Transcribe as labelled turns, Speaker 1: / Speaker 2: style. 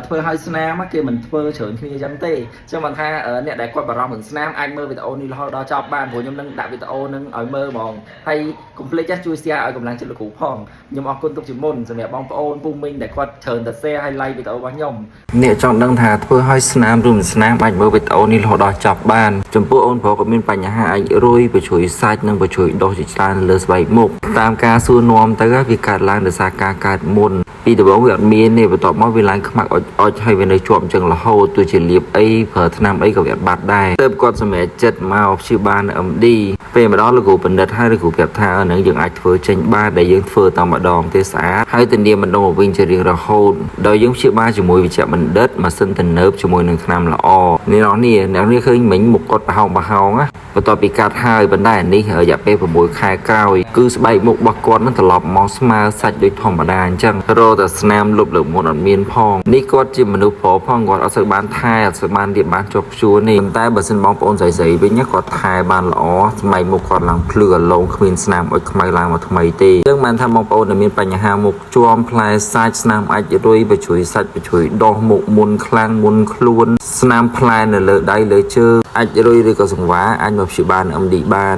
Speaker 1: ធ្វើឲ្យស្នាមគេមិនធ្វើច្រើនគ្នាអញ្ចឹងទេចឹងមិនថាអ្នកដែលគាត់បារម្ភរឿងស្នាមអាចមើលវីដេអូនេះរហូតដល់ចប់បានព្រោះខ្ញុំនឹងដាក់វីដេអូនឹងឲ្យមើលហ្មងហើយកុំភ្លេចជួយ share ឲ្យកម្លាំងចិត្តលោកគ្រូផងខ្ញុំអរគុណទុកជាមុនសម្រាប់បងប្អូនពូមីងដែលគាត់ច្រើនតែ share ឲ្យ like វីដេអូរបស់ខ្ញុំអ្នកចង់ដឹងថាធ្វើឲ្យស្នាមឬមិនស្នាមអាចមើលវីដេអូនេះរហូតដល់ចប់បានចំពោះអូនប្រុសក៏មានបញ្ហាអាចរួយប្រជួយសាច់និងប្រជួយដុសជាច្រើនលើស្បែកមុខតាមការសួរនាំទៅវាកើតឡើងដោយសារការកើតមុនពីដំបូងវាអត់មានទេបន្ទាប់មកវាឡើងខ្មាក់អុចហើយវានៅជាប់អញ្ចឹងរហូតទោះជាលាបអីប្រើថ្នាំអីក៏វាអត់បាត់ដែរទើបគាត់សម្រេចចិត្តមកព្យាបាលនៅ MD ពេលម្ដងលោកគ្រូបណ្ឌិតហើយលោកគ្រូប្រាប់ថានឹងយើងអាចធ្វើចេញបានដែលយើងធ្វើតែម្ដងទេស្អាតហើយធានាមិនដងមកវិញជារៀងរហូតដោយយើងព្យាបាលជាមួយវិជ្ជបណ្ឌិតម៉ាស៊ីនទំនើបជាមួយនឹងថ្នាំល្អអ្នកនេះឃើញមិញមុខគាត់ប្រហោងណាបន្ទាប់ពីកាត់ហើយប៉ុន្តែនេះរយៈពេល6ខែក្រោយគឺស្បែកមុខរបស់គាត់នឹងត្រឡប់មកស្មើសាច់ដូចធម្មតាអញ្ចឹងរកតែស្នាមលុបលើមុនអត់មានផងនេះគាត់ជាមនុស្សប្រុសផងគាត់អត់សូវបានថែអត់សូវបានរៀបបានជាប់ជួរនេះតែបើសិនបងប្អូនស្រីៗវិញគាត់ថែបានល្អស្បែកមុខគាត់ឡើងភ្លឺអាឡូងគ្មានស្នាមអុចខ្មៅឡើងមកថ្មីទេយើងបានថាបងប្អូនដែលមានបញ្ហាមុខជាំផ្លែសាច់ស្នាមអាចរុយប្រជួយសាច់ប្រជួយដោះមុខមុនខ្លាំងមុនខ្លួនស្នាមផ្លែនៅលើដៃលើជើងអាចរុយឬក៏សង្វាអាចមកព្យាបាលនៅ MD បាន